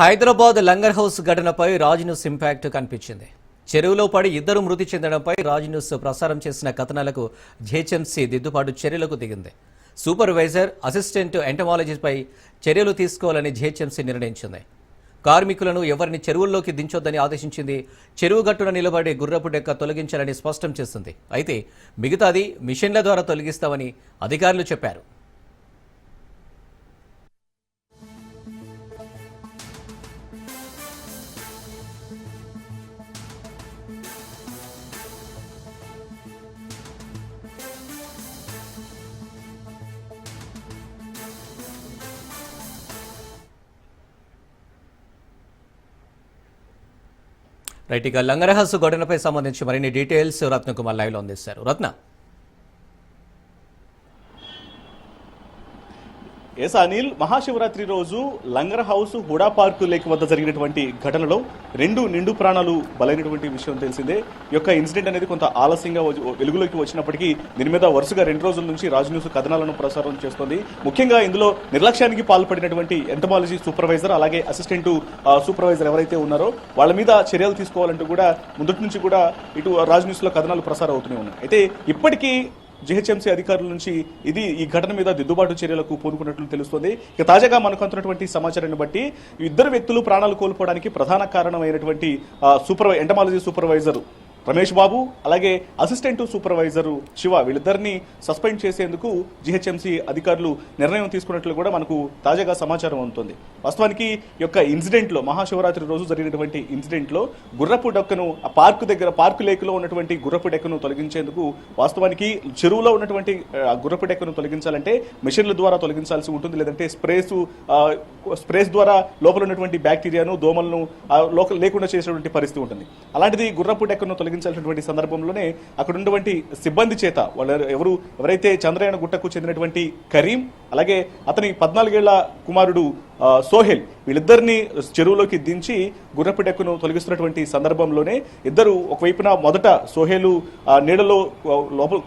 Hyderabad langar house ఘటనపై Raj news impact కనిపించింది. చెరువులో పడి ఇద్దరు మృతి చెందడంపై రాజ్ న్యూస్ ప్రసారం చేసిన కథనాలకు జీహెచ్ఎంసీ దిద్దుబాటు చర్యలకు దిగింది. సూపర్వైజర్, అసిస్టెంట్ ఎంటమాలజీపై చర్యలు తీసుకోవాలని జీహెచ్ఎంసీ నిర్ణయించింది. కార్మికులను ఎవరిని చెరువుల్లోకి దించొద్దని ఆదేశించింది. చెరువు గట్టున నిలబడే గుర్రపు డెక్క తొలగించాలని స్పష్టం చేసింది. అయితే మిగతాది మిషన్ల ద్వారా తొలగిస్తామని అధికారులు చెప్పారు. రైట్, ఇక లంగరహస్ ఘటనపై సంబంధించి మరిన్ని డీటెయిల్స్ రత్నకుమార్ లైవ్లో అందిస్తారు. రత్న. ఎస్ అనిల్, మహాశివరాత్రి రోజు లంగర్ హౌస్ హుడా పార్కు లేక్ వద్ద జరిగినటువంటి ఘటనలో 2 నిండు ప్రాణాలు బలైనటువంటి విషయం తెలిసిందే. ఈ యొక్క ఇన్సిడెంట్ అనేది కొంత ఆలస్యంగా వెలుగులోకి వచ్చినప్పటికీ దీని మీద వరుసగా 2 రోజుల నుంచి రాజ్ న్యూస్ కథనాలను ప్రసారం చేస్తోంది. ముఖ్యంగా ఇందులో నిర్లక్ష్యానికి పాల్పడినటువంటి ఎంటమాలజీ సూపర్వైజర్, అలాగే అసిస్టెంట్ సూపర్వైజర్ ఎవరైతే ఉన్నారో వాళ్ళ మీద చర్యలు తీసుకోవాలంటూ కూడా ముందు నుంచి కూడా ఇటు రాజ్ న్యూస్ లో కథనాలు ప్రసారం అవుతూనే ఉన్నాయి. అయితే ఇప్పటికీ జీహెచ్ఎంసీ అధికారుల నుంచి ఈ ఘటన మీద దిద్దుబాటు చర్యలకు పూనుకున్నట్లు తెలుస్తోంది. ఇక తాజాగా మనకు అందుతున్నటువంటి సమాచారాన్ని బట్టి ఇద్దరు వ్యక్తులు ప్రాణాలు కోల్పోవడానికి ప్రధాన కారణమైనటువంటి ఎంటమాలజీ సూపర్వైజర్ రమేష్ బాబు, అలాగే అసిస్టెంట్ సూపర్వైజర్ శివ, వీళ్ళిద్దరిని సస్పెండ్ చేసేందుకు జీహెచ్ఎంసీ అధికారులు నిర్ణయం తీసుకున్నట్లు కూడా మనకు తాజాగా సమాచారం అందుతుంది. వాస్తవానికి ఈ యొక్క ఇన్సిడెంట్ లో, మహాశివరాత్రి రోజు జరిగినటువంటి ఇన్సిడెంట్ లో గుర్రపు డెక్కను ఆ పార్కు లేకులో ఉన్నటువంటి గుర్రపు డెక్కను తొలగించేందుకు, వాస్తవానికి చెరువులో ఉన్నటువంటి గుర్రపు డెక్కను తొలగించాలంటే మిషన్ల ద్వారా తొలగించాల్సి ఉంటుంది, లేదంటే స్ప్రేస్ ద్వారా లోపల ఉన్నటువంటి బ్యాక్టీరియాను, దోమలను లేకుండా చేసేటువంటి పరిస్థితి ఉంటుంది. అలాంటిది గుర్రపు డెక్కను తొలగించాల్సినటువంటి సందర్భంలోనే అక్కడ ఉన్నటువంటి సిబ్బంది చేత ఎవరైతే చంద్రయాన గుట్టకు చెందినటువంటి కరీం, అలాగే అతని 14 ఏళ్ల కుమారుడు సోహెల్, వీళ్ళిద్దరిని చెరువులోకి దించి గుర్రపు డెక్కును తొలగిస్తున్నటువంటి సందర్భంలోనే ఇద్దరు ఒకవైపున మొదట సోహేలు నీడలో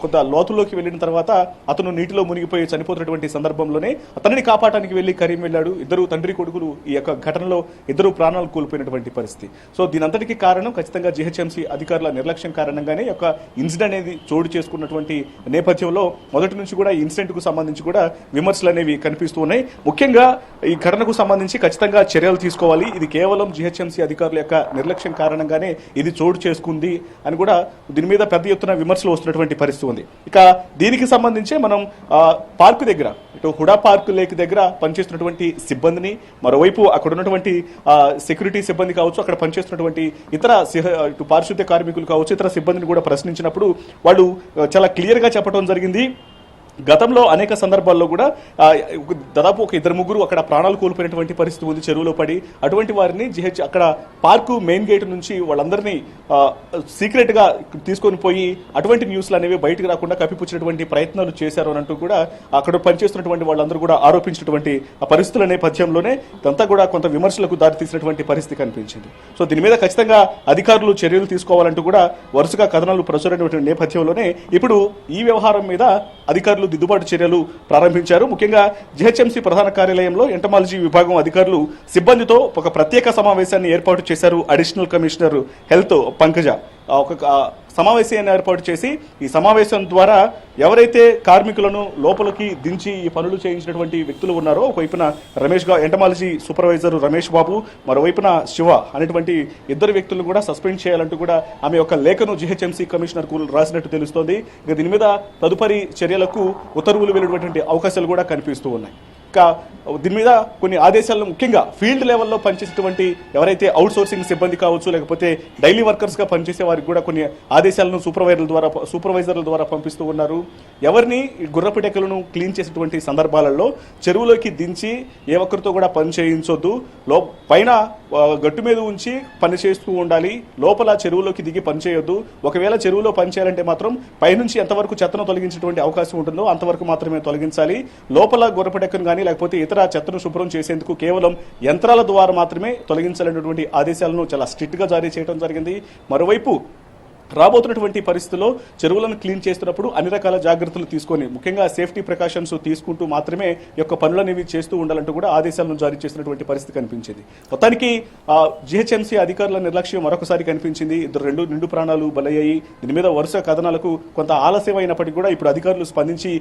కొంత లోతుల్లోకి వెళ్ళిన తర్వాత అతను నీటిలో మునిగిపోయి చనిపోతున్నటువంటి సందర్భంలోనే అతనిని కాపాడటానికి వెళ్లి కరీం వెళ్ళాడు. ఇద్దరు తండ్రి కొడుకులు ఈ యొక్క ఘటనలో ఇద్దరు ప్రాణాలు కోల్పోయినటువంటి పరిస్థితి. సో దీనంతటికీ కారణం ఖచ్చితంగా జీహెచ్ఎంసీ అధికారుల నిర్లక్ష్యం కారణంగానే ఈ యొక్క ఇన్సిడెంట్ అనేది చోటు చేసుకున్నటువంటి నేపథ్యంలో మొదటి నుంచి కూడా ఈ ఇన్సిడెంట్ కు సంబంధించి కూడా విమర్శలు అనేవి కనిపిస్తూ ఉన్నాయి. ముఖ్యంగా ఈ ఘటనకు సంబంధించి ఖచ్చితంగా చర్యలు తీసుకోవాలి, ఇది కేవలం జీహెచ్ఎంసీ అధికారుల యొక్క నిర్లక్ష్యం కారణంగానే ఇది చోటు చేసుకుంది అని కూడా దీని మీద పెద్ద ఎత్తున విమర్శలు వస్తున్నటువంటి పరిస్థితి ఉంది. ఇక దీనికి సంబంధించి మనం పార్కు దగ్గర, ఇటు హుడా పార్కు లేక్ దగ్గర పనిచేస్తున్నటువంటి సిబ్బందిని, మరోవైపు అక్కడ ఉన్నటువంటి సెక్యూరిటీ సిబ్బంది కావచ్చు, అక్కడ పనిచేస్తున్నటువంటి ఇతర ఇటు పారిశుద్ధ్య కార్మికులు కావచ్చు, ఇతర సిబ్బందిని కూడా ప్రశ్నించినప్పుడు వాళ్ళు చాలా క్లియర్ గా చెప్పడం జరిగింది. గతంలో అనేక సందర్భాల్లో కూడా దాదాపు ఒక 2-3 అక్కడ ప్రాణాలు కోల్పోయినటువంటి పరిస్థితి ఉంది చెరువులో పడి. అటువంటి వారిని అక్కడ పార్కు మెయిన్ గేట్ నుంచి వాళ్ళందరినీ సీక్రెట్ గా తీసుకొని పోయి అటువంటి న్యూస్లు అనేవి బయటకు రాకుండా కప్పిపుచ్చినటువంటి ప్రయత్నాలు చేశారు అని అంటూ కూడా అక్కడ పనిచేస్తున్నటువంటి వాళ్ళందరూ కూడా ఆరోపించినటువంటి పరిస్థితుల నేపథ్యంలోనే ఇదంతా కూడా కొంత విమర్శలకు దారితీసినటువంటి పరిస్థితి కనిపించింది. సో దీని మీద ఖచ్చితంగా అధికారులు చర్యలు తీసుకోవాలంటూ కూడా వరుసగా కథనాలు ప్రచురైనటువంటి నేపథ్యంలోనే ఇప్పుడు ఈ వ్యవహారం మీద అధికారులు దిద్దుబాటు చర్యలు ప్రారంభించారు. ముఖ్యంగా జీహెచ్ఎంసీ ప్రధాన కార్యాలయంలో ఎంటమాలజీ విభాగం అధికారులు సిబ్బందితో ఒక ప్రత్యేక సమావేశాన్ని ఏర్పాటు చేశారు. అడిషనల్ కమిషనర్ హెల్త్ పంకజ ఒక సమావేశాన్ని ఏర్పాటు చేసి ఈ సమావేశం ద్వారా ఎవరైతే కార్మికులను లోపలికి దించి ఈ పనులు చేయించినటువంటి వ్యక్తులు ఉన్నారో, ఒకవైపున ఎంటమాలజీ సూపర్వైజర్ రమేష్ బాబు, మరోవైపున శివ అనేటువంటి ఇద్దరు వ్యక్తులను కూడా సస్పెండ్ చేయాలంటూ కూడా ఆమె యొక్క లేఖను జీహెచ్ఎంసీ కమిషనర్ కు రాసినట్టు తెలుస్తోంది. ఇక దీని మీద తదుపరి చర్యలకు ఉత్తర్వులు వెళ్లేటువంటి అవకాశాలు కూడా కనిపిస్తూ ఉన్నాయి. ఇంకా దీని మీద కొన్ని ఆదేశాలను ముఖ్యంగా ఫీల్డ్ లెవెల్లో పనిచేసేటువంటి ఎవరైతే అవుట్ సోర్సింగ్ సిబ్బంది కావచ్చు, లేకపోతే డైలీ వర్కర్స్ గా పనిచేసే వారికి కూడా కొన్ని ఆదేశాలను సూపర్వైజర్ల ద్వారా పంపిస్తూ ఉన్నారు. ఎవరిని గుర్రపు డెక్కలను క్లీన్ చేసేటువంటి సందర్భాలలో చెరువులోకి దించి ఏ ఒక్కరితో కూడా పని చేయించొద్దు, పైన గట్టు మీద ఉంచి పని చేస్తూ ఉండాలి, లోపల చెరువులోకి దిగి పని చేయొద్దు. ఒకవేళ చెరువులో పని చేయాలంటే మాత్రం పైనుంచి ఎంతవరకు చెత్తను తొలగించేటువంటి అవకాశం ఉంటుందో అంతవరకు మాత్రమే తొలగించాలి. లోపల గుర్రపు డెక్కను కానీ లేకపోతే ఇతర చెత్తను శుభ్రం చేసేందుకు కేవలం యంత్రాల ద్వారా మాత్రమే తొలగించాలనేటువంటి ఆదేశాలను చాలా స్ట్రిక్ట్ గా జారీ చేయడం జరిగింది. మరోవైపు రాబోతున్నటువంటి పరిస్థితుల్లో చెరువులను క్లీన్ చేస్తున్నప్పుడు అన్ని రకాల జాగ్రత్తలు తీసుకొని ముఖ్యంగా సేఫ్టీ ప్రికాషన్స్ తీసుకుంటూ మాత్రమే ఈ యొక్క పనులు అనేవి చేస్తూ ఉండాలంటూ కూడా ఆదేశాలను జారీ చేసినటువంటి పరిస్థితి కనిపించింది. మొత్తానికి జిహెచ్ఎంసీ అధికారుల నిర్లక్ష్యం మరొకసారి కనిపించింది. రెండు నిండు ప్రాణాలు బలయ్యాయి. దీని మీద వరుస కథనాలకు కొంత ఆలస్యం అయినప్పటికీ కూడా ఇప్పుడు అధికారులు స్పందించి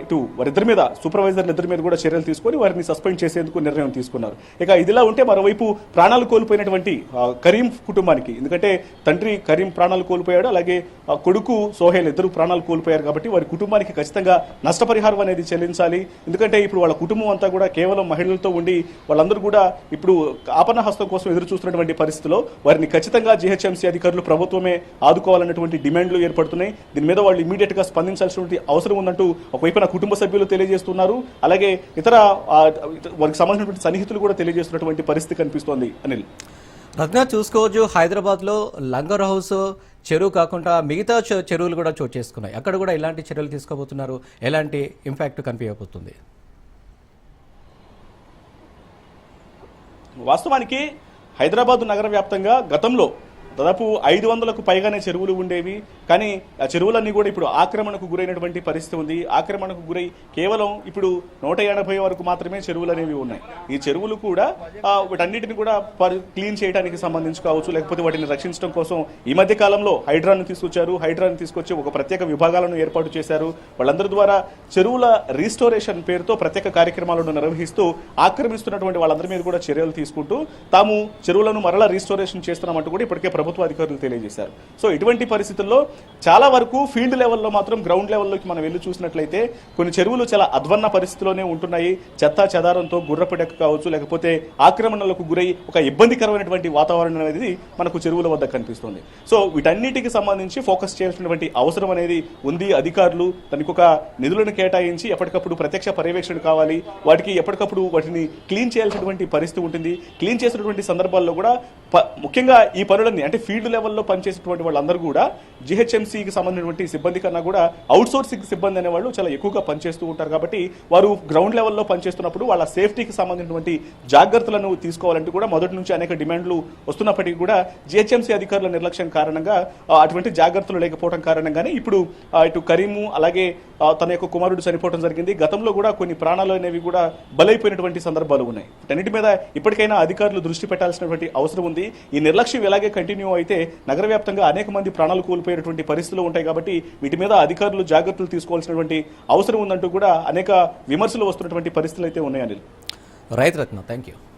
ఇటు వారిద్దరి మీద సూపర్వైజర్ల ఇద్దరి మీద కూడా చర్యలు తీసుకొని వారిని సస్పెండ్ చేసేందుకు నిర్ణయం తీసుకున్నారు. ఇక ఇదిలా ఉంటే మరోవైపు ప్రాణాలు కోల్పోయినటువంటి కరీం కుటుంబానికి, ఎందుకంటే తండ్రి కరీం ప్రాణాలు కోల్పోయాడు, అలాగే కొడుకు సోహెల్ ఇద్దరు ప్రాణాలు కోల్పోయారు కాబట్టి వారి కుటుంబానికి ఖచ్చితంగా నష్టపరిహారం అనేది చెల్లించాలి. ఎందుకంటే ఇప్పుడు వాళ్ళ కుటుంబం అంతా కూడా కేవలం మహిళలతో ఉండి వాళ్ళందరూ కూడా ఇప్పుడు ఆపన్న హస్తం కోసం ఎదురు చూస్తున్నటువంటి పరిస్థితిలో వారిని ఖచ్చితంగా జిహెచ్ఎంసీ అధికారులు ప్రభుత్వమే ఆదుకోవాలన్నటువంటి డిమాండ్లు ఏర్పడుతున్నాయి. దీని మీద వాళ్ళు ఇమీడియట్ గా స్పందించాల్సినటువంటి అవసరం ఉందంటూ ఒకవైపున కుటుంబ సభ్యులు తెలియజేస్తున్నారు, అలాగే ఇతర వారికి సంబంధించినటువంటి సన్నిహితులు కూడా తెలియజేస్తున్నటువంటి పరిస్థితి కనిపిస్తోంది. అనిల్, రత్న చూసుకోవచ్చు, హైదరాబాద్లో లంగర్ హౌస్ చెరువు కాకుండా మిగతా చెరువులు కూడా చోటు చేసుకున్నాయి. అక్కడ కూడా ఎలాంటి చర్యలు తీసుకోబోతున్నారు, ఎలాంటి ఇంపాక్ట్ కనిపించబోతుంది? వాస్తవానికి హైదరాబాద్ నగర వ్యాప్తంగా గతంలో దాదాపు 500కు పైగానే చెరువులు ఉండేవి. కానీ ఆ చెరువులన్నీ కూడా ఇప్పుడు ఆక్రమణకు గురైనటువంటి పరిస్థితి ఉంది. ఆక్రమణకు గురై కేవలం ఇప్పుడు 180 వరకు మాత్రమే చెరువులు అనేవి ఉన్నాయి. ఈ చెరువులు కూడా వీటన్నిటిని కూడా క్లీన్ చేయడానికి సంబంధించి కావచ్చు, లేకపోతే వాటిని రక్షించడం కోసం ఈ మధ్య కాలంలో హైడ్రాను తీసుకొచ్చారు. హైడ్రాను తీసుకొచ్చి ఒక ప్రత్యేక విభాగాలను ఏర్పాటు చేశారు. వాళ్ళందరి ద్వారా చెరువుల రీస్టోరేషన్ పేరుతో ప్రత్యేక కార్యక్రమాలను నిర్వహిస్తూ ఆక్రమిస్తున్నటువంటి వాళ్ళందరి మీద కూడా చర్యలు తీసుకుంటూ తాము చెరువులను మరలా రీస్టోరేషన్ చేస్తున్నామంటూ కూడా ఇప్పటికే ప్రభుత్వ అధికారులు తెలియజేశారు. సో ఇటువంటి పరిస్థితుల్లో చాలా వరకు ఫీల్డ్ లెవెల్లో మాత్రం గ్రౌండ్ లెవెల్లోకి మనం వెళ్ళి చూసినట్లయితే కొన్ని చెరువులు చాలా అధ్వన్న పరిస్థితిలోనే ఉంటున్నాయి. చెత్తా చెదారంతో గుర్రపిడక కావచ్చు, లేకపోతే ఆక్రమణలకు గురై ఒక ఇబ్బందికరమైనటువంటి వాతావరణం అనేది మనకు చెరువుల వద్ద కనిపిస్తుంది. సో వీటన్నిటికి సంబంధించి ఫోకస్ చేయాల్సినటువంటి అవసరం అనేది ఉంది. అధికారులు దానికి ఒక నిధులను కేటాయించి ఎప్పటికప్పుడు ప్రత్యక్ష పర్యవేక్షణ కావాలి. వాటికి ఎప్పటికప్పుడు వాటిని క్లీన్ చేయాల్సినటువంటి పరిస్థితి ఉంటుంది. క్లీన్ చేసినటువంటి సందర్భాల్లో కూడా ముఖ్యంగా ఈ పనులన్నీ అంటే ఫీల్డ్ లెవెల్లో పనిచేసేటువంటి వాళ్ళందరూ కూడా జిహెచ్ఎంసీకి సంబంధించినటువంటి సిబ్బంది కన్నా కూడా అవుట్ సోర్సింగ్ సిబ్బంది అనే వాళ్ళు చాలా ఎక్కువగా పనిచేస్తూ ఉంటారు. కాబట్టి వారు గ్రౌండ్ లెవెల్లో పనిచేస్తున్నప్పుడు వాళ్ళ సేఫ్టీకి సంబంధించినటువంటి జాగ్రత్తలను తీసుకోవాలంటూ కూడా మొదటి నుంచి అనేక డిమాండ్లు వస్తున్నప్పటికీ కూడా జిహెచ్ఎంసీ అధికారుల నిర్లక్ష్యం కారణంగా అటువంటి జాగ్రత్తలు లేకపోవడం కారణంగానే ఇప్పుడు ఇటు కరీము అలాగే తన యొక్క కుమారుడు చనిపోవడం జరిగింది. గతంలో కూడా కొన్ని ప్రాణాలు అనేవి కూడా బలైపోయినటువంటి సందర్భాలు ఉన్నాయి. వీటన్నిటి మీద ఇప్పటికైనా అధికారులు దృష్టి పెట్టాల్సినటువంటి అవసరం ఉంది. ఈ నిర్లక్ష్యం ఇలాగే కంటిన్యూ అయితే నగర వ్యాప్తంగా అనేక మంది ప్రాణాలు కోల్పోయేటువంటి పరిస్థితులు ఉంటాయి. కాబట్టి వీటి మీద అధికారులు జాగ్రత్తలు తీసుకోవాల్సినటువంటి అవసరం ఉందంటూ కూడా అనేక విమర్శలు వస్తున్నటువంటి పరిస్థితులు అయితే ఉన్నాయి. అనిల్, రైతు రత్న, థ్యాంక్ యూ.